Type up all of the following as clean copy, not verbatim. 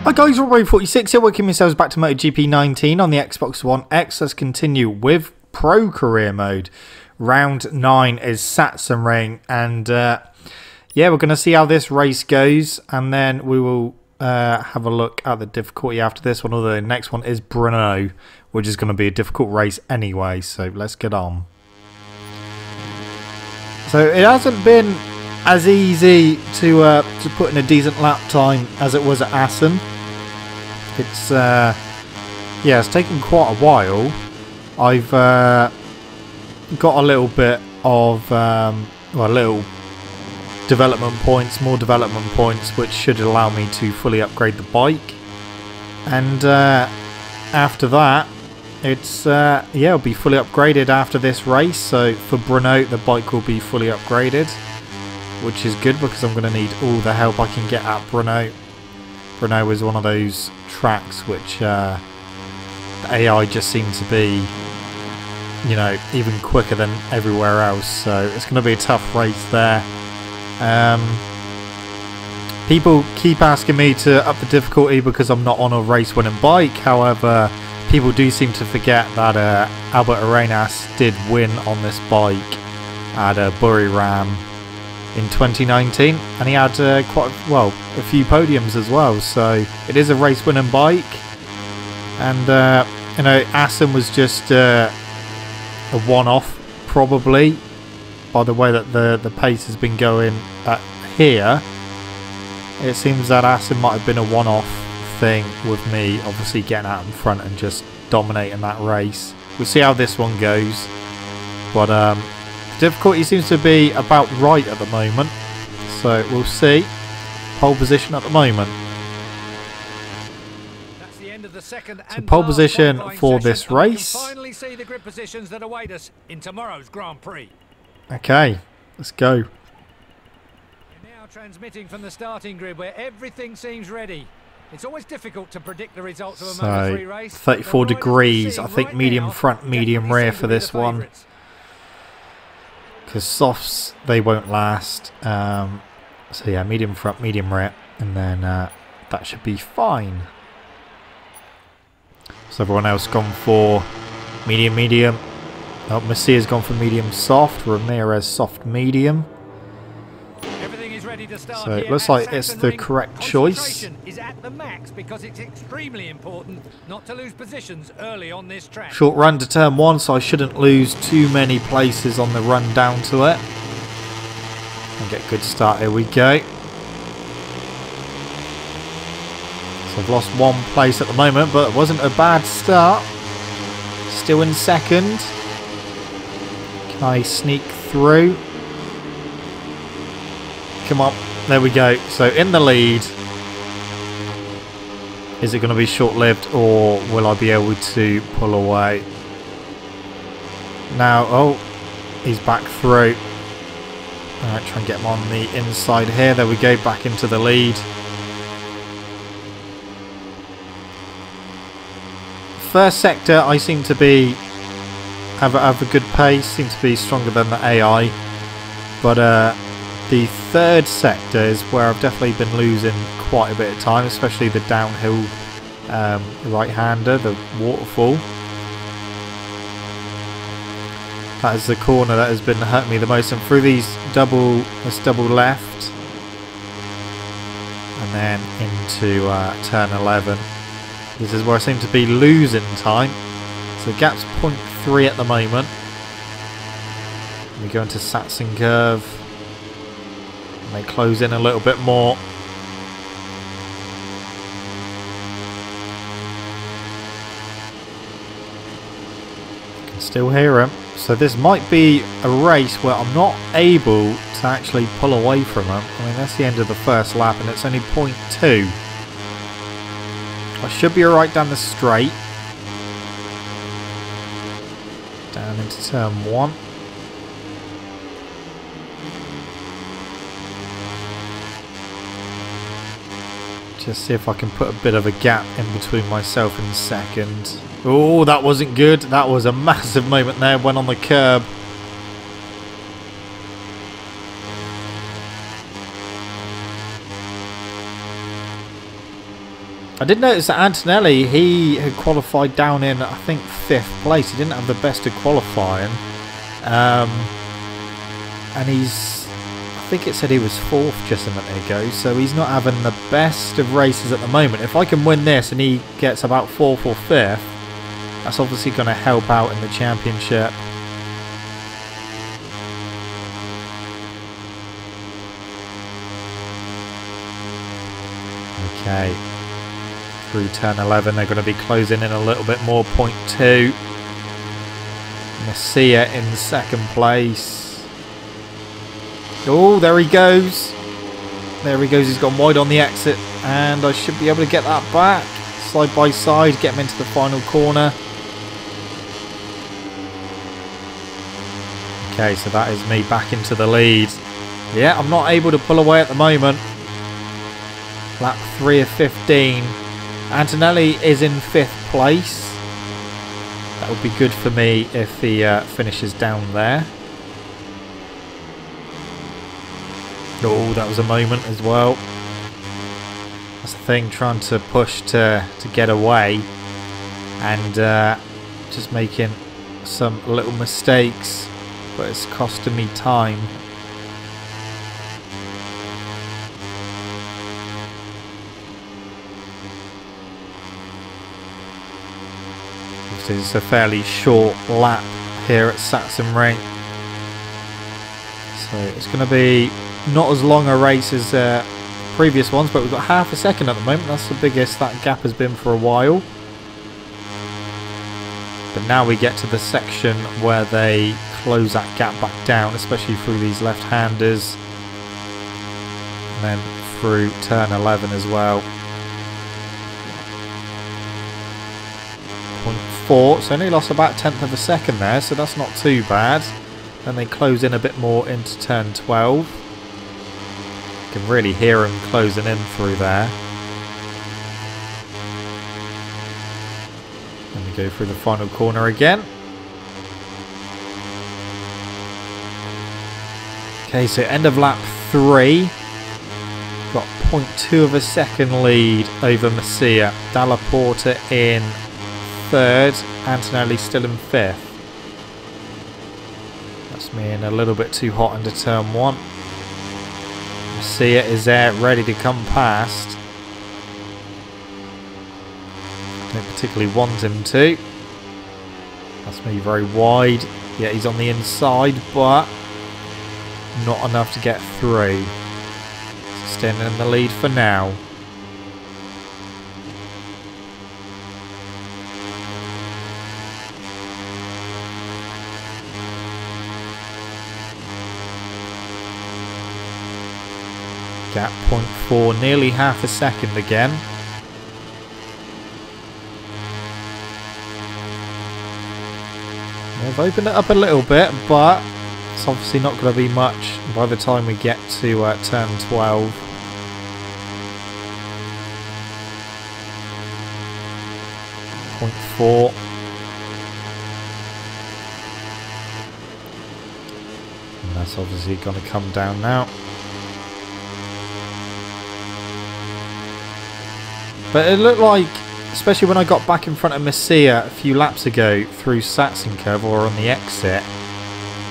Hi guys, Robo46 here, welcome yourselves back to MotoGP 19 on the Xbox One X. Let's continue with Pro Career Mode. Round 9 is Sachsenring, and yeah, we're going to see how this race goes, and then we will have a look at the difficulty after this one. Although the next one is Brno, which is going to be a difficult race anyway, so let's get on. So it hasn't been as easy to put in a decent lap time as it was at Assen. It's yeah, it's taken quite a while. I've got a little bit of well, little development points, more development points, which should allow me to fully upgrade the bike. And after that, it's yeah, it'll be fully upgraded after this race. So for Brno, the bike will be fully upgraded, which is good because I'm going to need all the help I can get at Brno. Brno is one of those tracks which the AI just seems to be, you know, even quicker than everywhere else. So it's going to be a tough race there. People keep asking me to up the difficulty because I'm not on a race-winning bike. However, people do seem to forget that Albert Arenas did win on this bike at Buriram in 2019, and he had quite well a few podiums as well. So it is a race-winning bike, and you know, Assen was just a one-off probably, by the way that the pace has been going here. It seems that Assen might have been a one-off thing with me obviously getting out in front and just dominating that race. We'll see how this one goes, but the difficulty seems to be about right at the moment, so we'll see. Pole position at the moment. That's the end of the second so pole position for this race. Finally see the grid positions that await us in tomorrow's Grand Prix. Okay, let's go. We're now transmitting from the starting grid where everything seems ready. It's always difficult to predict the results of a Moto3 race. 34 degrees, I think medium front, medium rear for this one. Because softs, they won't last. So yeah, medium front, medium rear, and then that should be fine. So everyone else gone for medium, medium. Oh, Messia's gone for medium soft, Ramirez soft medium. So it looks like it's the correct choice. Is at the max because it's extremely important not to lose positions early on this track. Short run to turn 1, so I shouldn't lose too many places on the run down to it. And get a good start. Here we go. So I've lost 1 place at the moment, but it wasn't a bad start. Still in second. Can I sneak through? Come on, there we go. So in the lead. Is it going to be short-lived, or will I be able to pull away? Now, oh, he's back through. Alright, try and get him on the inside here. There we go, back into the lead. First sector, I seem to be have a good pace, seem to be stronger than the AI. But the third sector is where I've definitely been losing quite a bit of time, especially the downhill right-hander, the waterfall. That is the corner that has been hurting me the most, and through these this double left, and then into turn 11. This is where I seem to be losing time. So the gap's 0.3 at the moment. We go into Sachsen curve. They close in a little bit more. You can still hear him. So this might be a race where I'm not able to actually pull away from him. I mean, that's the end of the first lap, and it's only 0.2. I should be alright down the straight. Down into turn 1. Just see if I can put a bit of a gap in between myself and second. Oh, that wasn't good. That was a massive moment there. Went on the curb. I did notice that Antonelli, he had qualified down in, I think, 5th place. He didn't have the best of qualifying. And he's, I think it said he was 4th just a minute ago, so he's not having the best of races at the moment. If I can win this and he gets about 4th or 5th, that's obviously going to help out in the championship. Okay, through turn 11 they're going to be closing in a little bit more, point 2. Messia in 2nd place. Oh, there he goes. There he goes, he's gone wide on the exit, and I should be able to get that back. Side by side, get him into the final corner. Okay, so that is me back into the lead. Yeah, I'm not able to pull away at the moment. Lap 3 of 15. Antonelli is in 5th place. That would be good for me if he finishes down there. Oh, that was a moment as well. That's the thing, trying to push to get away and just making some little mistakes, but it's costing me time. It's a fairly short lap here at Sachsenring, so it's going to be not as long a race as previous ones, but we've got half a second at the moment. That's the biggest that gap has been for a while. But now we get to the section where they close that gap back down, especially through these left-handers, and then through turn 11 as well. 0.4, so only lost about 1/10 of a second there, so that's not too bad. Then they close in a bit more into turn 12. You can really hear them closing in through there. Then we go through the final corner again. Okay, so end of lap 3. Got 0.2 of a second lead over Messia. Dalla Porta in 3rd, Antonelli still in 5th. That's me in a little bit too hot into turn 1. Messia is there, ready to come past. Don't particularly want him to. That's me very wide. Yeah, he's on the inside, but not enough to get through. So staying in the lead for now. Gap 0.4, nearly half a second again. They've opened it up a little bit, but it's obviously not going to be much by the time we get to turn 12. .4. And that's obviously going to come down now. But it looked like, especially when I got back in front of Messia a few laps ago through Sachsenring or on the exit,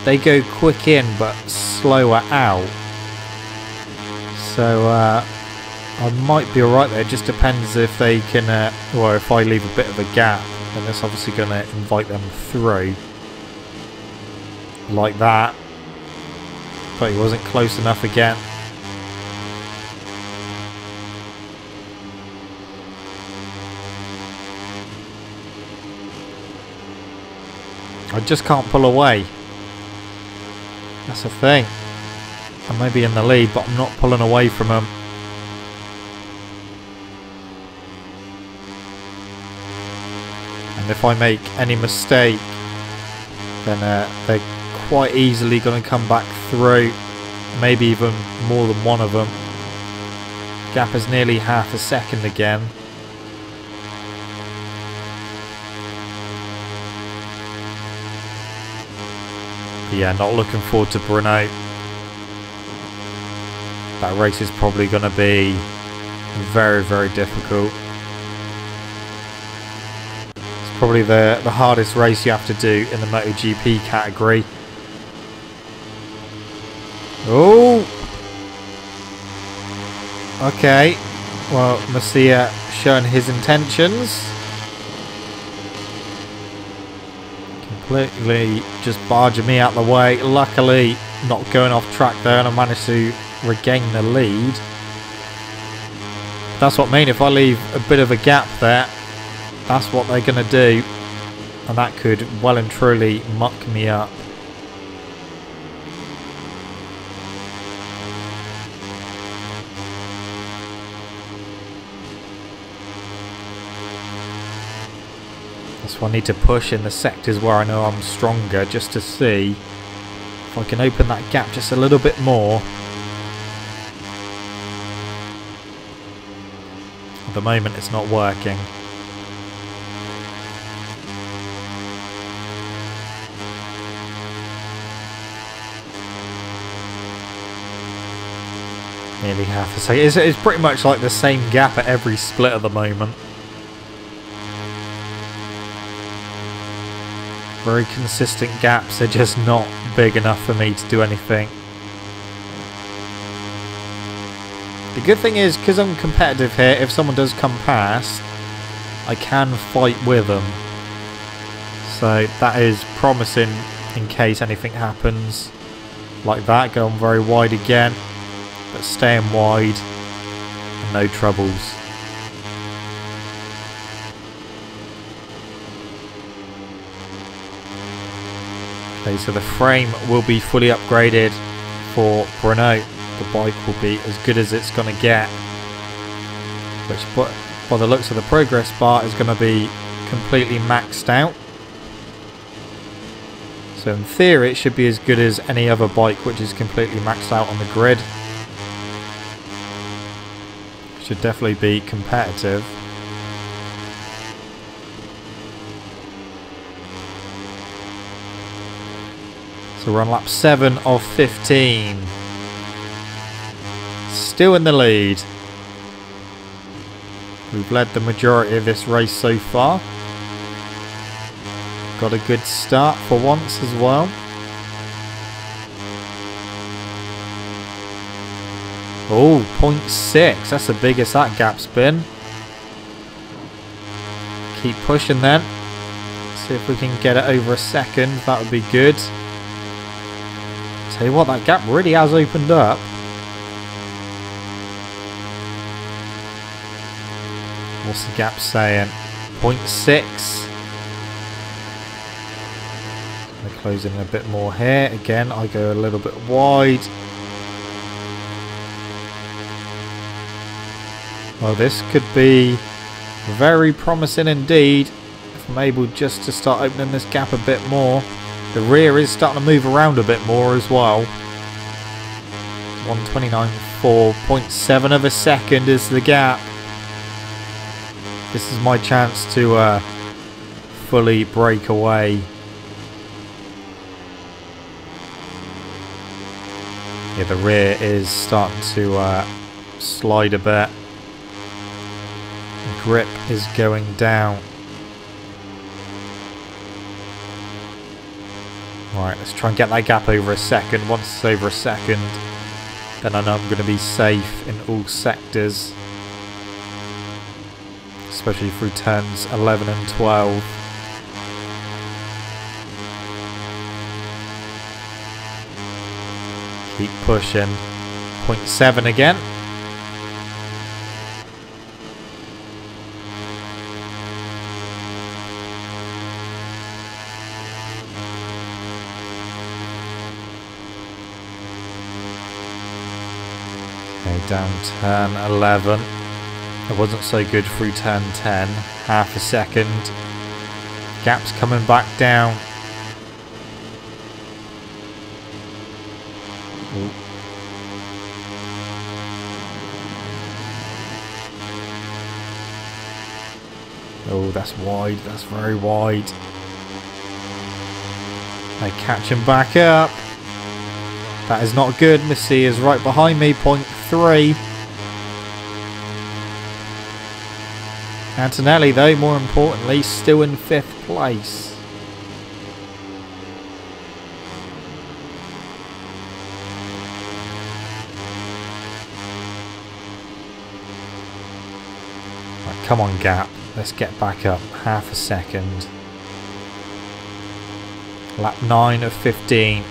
they go quick in but slower out. So I might be alright there. It just depends if they can, or if I leave a bit of a gap, then that's obviously going to invite them through. Like that. But he wasn't close enough again. I just can't pull away. That's the thing. I may be in the lead, but I'm not pulling away from them. And if I make any mistake, then they're quite easily going to come back through. Maybe even more than one of them. Gap is nearly half a second again. Yeah, not looking forward to Brno. That race is probably going to be very, very difficult. probably the hardest race you have to do in the MotoGP category. Oh! Okay. Well, Messia showing his intentions. Completely just barging me out the way. Luckily, not going off track there, and I managed to regain the lead. That's what I mean. If I leave a bit of a gap there, that's what they're going to do. And that could well and truly muck me up. That's why I need to push in the sectors where I know I'm stronger, just to see if I can open that gap just a little bit more. At the moment it's not working. Nearly half a second. It's pretty much like the same gap at every split at the moment. Very consistent gaps, they're just not big enough for me to do anything. The good thing is, because I'm competitive here, if someone does come past, I can fight with them. So that is promising in case anything happens like that. Going very wide again, but staying wide and no troubles. Okay, so the frame will be fully upgraded for Bruno. The bike will be as good as it's going to get, which by the looks of the progress bar is going to be completely maxed out. So in theory it should be as good as any other bike which is completely maxed out on the grid. Should definitely be competitive. So we're on lap 7 of 15. Still in the lead. We've led the majority of this race so far. Got a good start for once as well. Oh, 0.6. That's the biggest that gap's been. Keep pushing then. See if we can get it over a second. That would be good. Tell you what, that gap really has opened up. What's the gap saying? 0.6. We're closing a bit more here. Again, I go a little bit wide. Well, this could be very promising indeed if I'm able just to start opening this gap a bit more. The rear is starting to move around a bit more as well. 129.4, 0.7 of a second is the gap. This is my chance to fully break away. Yeah, the rear is starting to slide a bit. The grip is going down. Right, let's try and get that gap over a second. Once it's over a second, then I know I'm going to be safe in all sectors. Especially through turns 11 and 12. Keep pushing. 0.7 again. Okay, down turn 11. It wasn't so good through turn 10. Half a second. Gap's coming back down. Ooh. Oh, that's wide. That's very wide. They catch him back up. That is not good. Missy is right behind me. 0.3. Antonelli, though, more importantly, still in 5th place. Right, come on, Gap. Let's get back up. Half a second. Lap 9 of 15.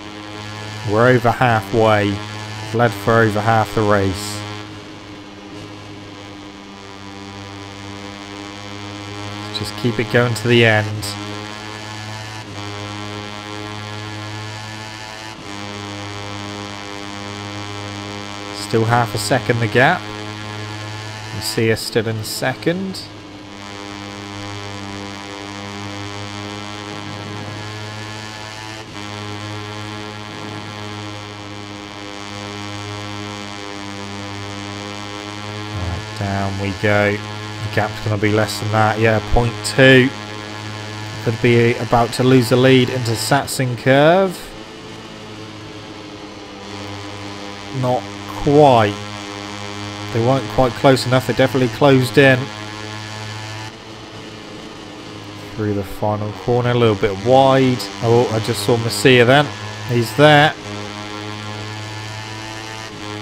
We're over halfway. We've led for over half the race. Just keep it going to the end. Still half a second the gap. You see us still in 2nd. Right, down we go. Gap's going to be less than that. Yeah, 0.2. Could be about to lose the lead into Sachsenring. Not quite. They weren't quite close enough. They definitely closed in. Through the final corner. A little bit wide. Oh, I just saw Messia then. He's there.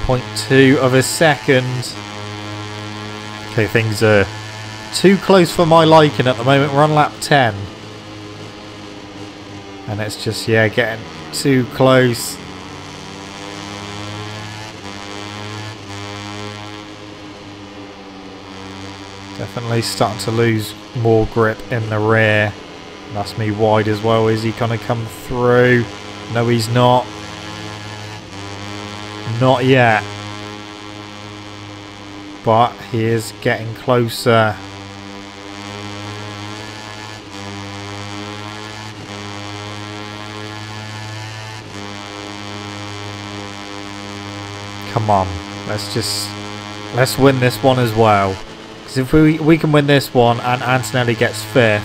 0.2 of a second. Okay, things are too close for my liking at the moment. We're on lap 10. And it's just, yeah, getting too close. Definitely starting to lose more grip in the rear. That's me wide as well. Is he going to come through? No, he's not. Not yet. But he is getting closer. Come on, let's win this one as well. Because if we can win this one and Antonelli gets 5th,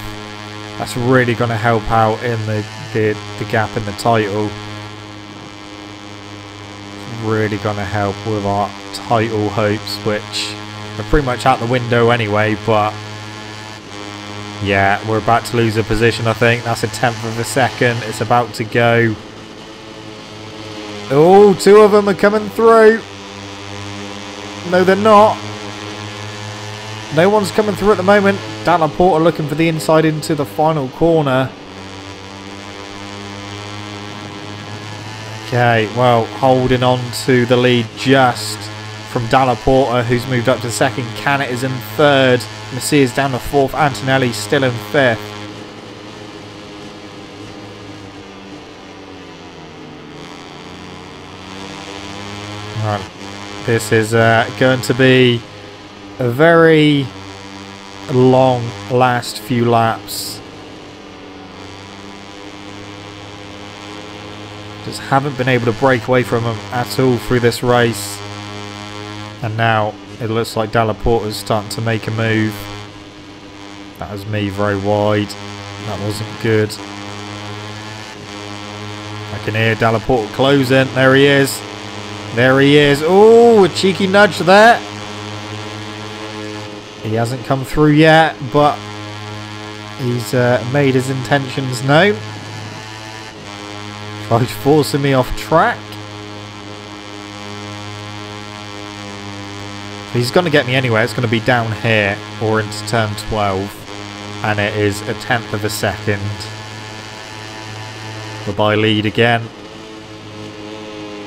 that's really going to help out in the gap in the title. Really going to help with our title hopes, which are pretty much out the window anyway. But yeah, we're about to lose a position. I think that's a 10th of a second. It's about to go. Oh, 2 of them are coming through. No, they're not. No one's coming through at the moment. Dalla Porta looking for the inside into the final corner. Okay, well, holding on to the lead just from Dalla Porta, who's moved up to 2nd. Canet is in 3rd. Messia's down to 4th. Antonelli still in 5th. Right. This is going to be a very long last few laps. Just haven't been able to break away from them at all through this race. And now it looks like Dalla Porta's starting to make a move. That was me very wide. That wasn't good. I can hear Dalla Porta closing. There he is. There he is. Oh, a cheeky nudge there. He hasn't come through yet, but he's made his intentions known. Tried forcing me off track. He's going to get me anyway. It's going to be down here or into turn 12. And it is a 10th of a second. Goodbye lead again.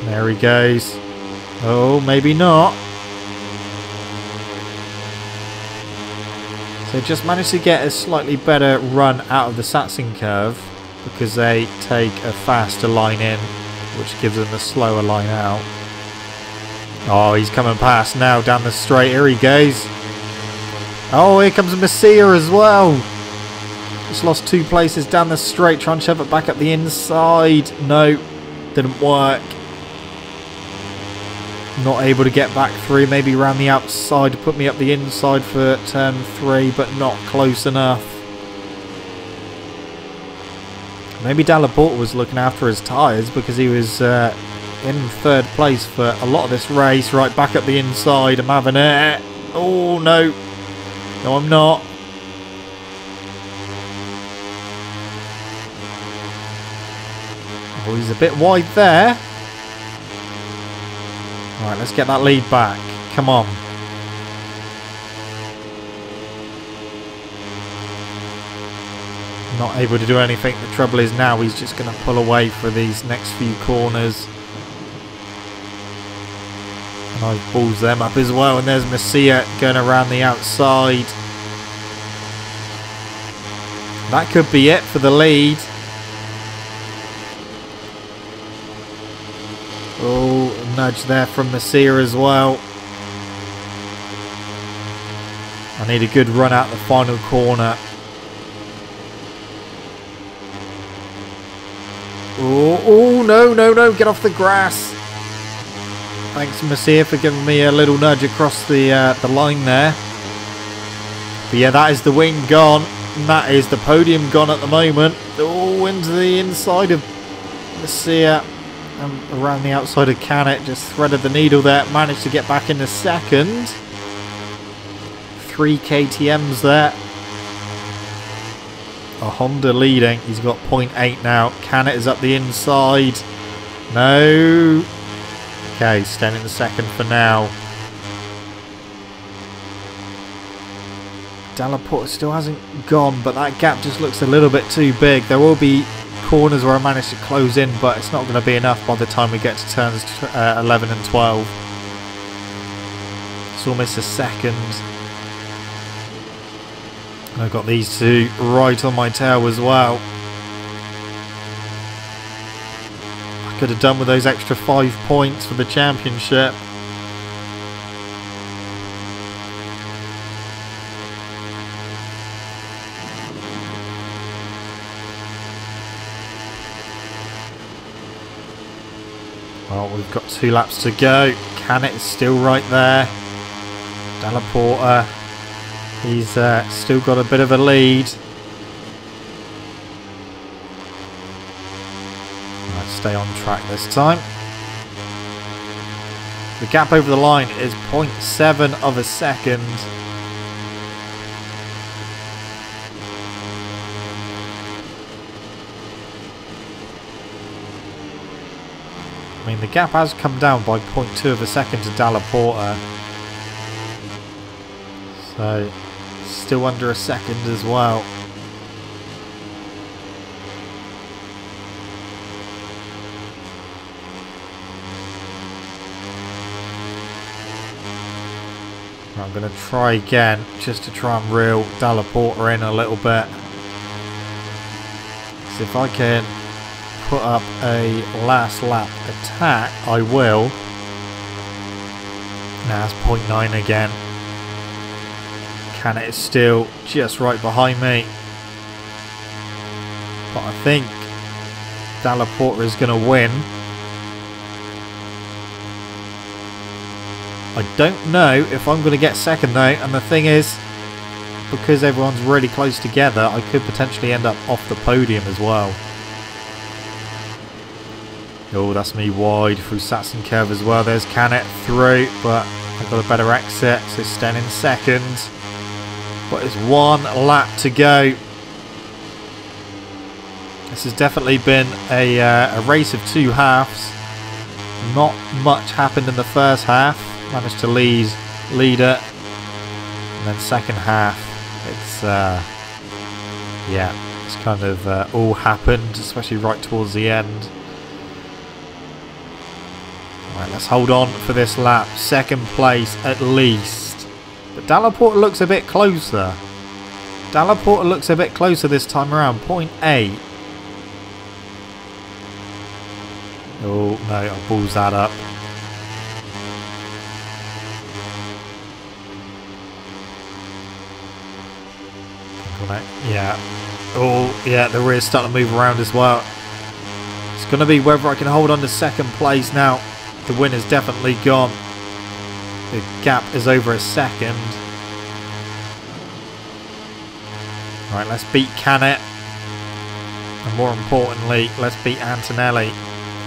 There he goes. Oh, maybe not. So just managed to get a slightly better run out of the Sachsenring because they take a faster line in, which gives them a slower line out. Oh, he's coming past now down the straight. Here he goes. Oh, here comes Messia as well. Just lost 2 places down the straight, trying to shove it back up the inside. No, didn't work. Not able to get back through. Maybe around the outside to put me up the inside for turn 3, but not close enough. Maybe Dalla Porta was looking after his tyres because he was in 3rd place for a lot of this race. Right, back up the inside. I'm having it. Oh, no. No, I'm not. Oh, he's a bit wide there. Alright, let's get that lead back. Come on. Not able to do anything. The trouble is now he's just going to pull away for these next few corners. And I balls them up as well. And there's Messia going around the outside. That could be it for the lead. Oh, nudge there from Messia as well. I need a good run out the final corner. Oh, no, get off the grass. Thanks, Messia, for giving me a little nudge across the line there. But yeah, that is the win gone. And that is the podium gone at the moment. Oh, into the inside of Messia. And around the outside of Canet. Just threaded the needle there. Managed to get back into second. 3 KTMs there. A Honda leading. He's got 0.8 now. Canet is up the inside. No. Okay, staying in the second for now. Dalla Porta still hasn't gone, but that gap just looks a little bit too big. There will be corners where I manage to close in, but it's not going to be enough by the time we get to turns 11 and 12. It's almost a second. I've got these two right on my tail as well. I could have done with those extra 5 points for the championship. Well, we've got 2 laps to go. Canet is still right there. Dalla Porta, he's still got a bit of a lead. Let's stay on track this time. The gap over the line is 0.7 of a second. I mean, the gap has come down by 0.2 of a second to Dalla Porta. So, still under a second as well. I'm going to try again, just to try and reel Dalla Porta in a little bit. So if I can put up a last lap attack, I will. Now it's 0.9 again. Canet is still just right behind me. But I think Dalla Porta is going to win. I don't know if I'm going to get second though, and the thing is, because everyone's really close together, I could potentially end up off the podium as well. Oh, that's me wide through Sachsenring curve as well. There's Canet through, but I've got a better exit, so staying in second. But it's 1 lap to go. This has definitely been a race of 2 halves. Not much happened in the first half. Managed to lead it, and then second half, it's yeah, it's kind of all happened, especially right towards the end. Right, let's hold on for this lap. Second place at least. But Dalla Porta looks a bit closer. Dalla Porta looks a bit closer this time around. 0.8. Oh no, I balls that up. Yeah. Oh, yeah, the rear's starting to move around as well. It's going to be whether I can hold on to second place now. The win is definitely gone. The gap is over a second. Right, let's beat Canet. And more importantly, let's beat Antonelli,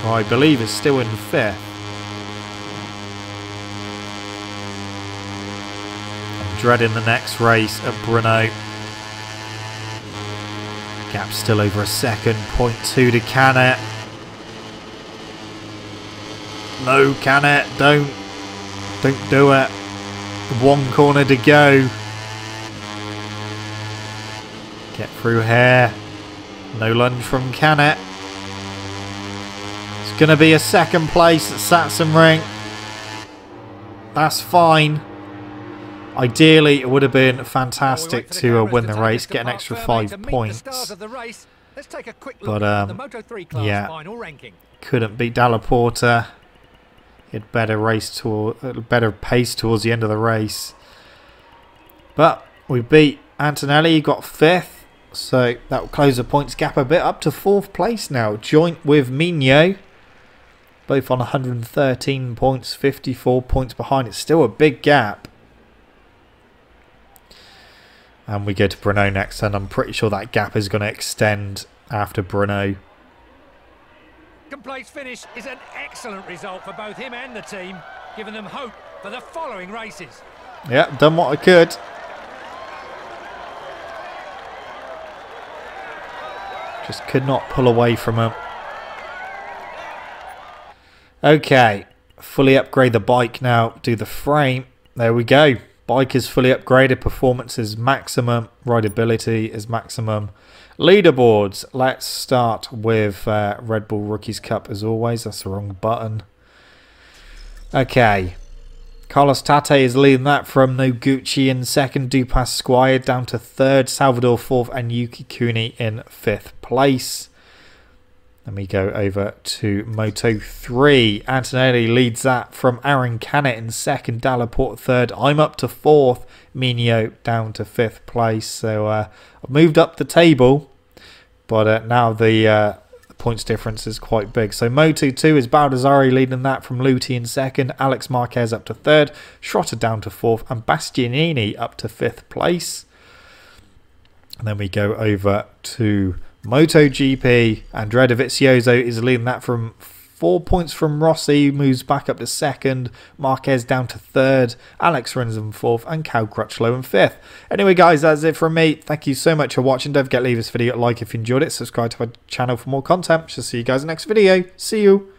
who I believe is still in 5th. I'm dreading the next race at Brno. Gap still over a second. 0.2 to Canet. No, can it? Don't do it. One corner to go. Get through here. No lunge from Canet. It's going to be a second place at Sachsenring. That's fine. Ideally, it would have been fantastic to win the race, get an extra 5 points. But, yeah, couldn't beat Dalla Porta. He had better pace towards the end of the race. But we beat Antonelli, got 5th. So that will close the points gap a bit up to 4th place now. Joint with Mino. Both on 113 points, 54 points behind. It's still a big gap. And we go to Brno next, and I'm pretty sure that gap is going to extend after Brno. Second place finish is an excellent result for both him and the team, giving them hope for the following races. Yeah, done what I could. Just could not pull away from him. Okay, fully upgrade the bike now. Do the frame. There we go. Bike is fully upgraded. Performance is maximum. Rideability is maximum. Leaderboards. Let's start with Red Bull Rookies Cup as always. That's the wrong button. Okay. Carlos Tate is leading that from Noguchi in 2nd. Dupas Squire down to 3rd. Salvador 4th. And Yuki Kuni in 5th place. Then we go over to Moto 3. Antonelli leads that from Aaron Canet in 2nd. Dalla Porta 3rd. I'm up to 4th. Minio down to 5th place. So I've moved up the table. But now the points difference is quite big. So Moto 2 is Baldassari leading that from Luti in 2nd. Alex Marquez up to 3rd. Schrotter down to 4th. And Bastianini up to 5th place. And then we go over to MotoGP. Andrea Dovizioso is leading that from 4 points from Rossi, moves back up to 2nd. Marquez down to 3rd. Alex Rins in 4th. And Cal Crutchlow in 5th. Anyway, guys, that's it from me. Thank you so much for watching. Don't forget to leave this video a like if you enjoyed it. Subscribe to our channel for more content. Shall see you guys in the next video. See you.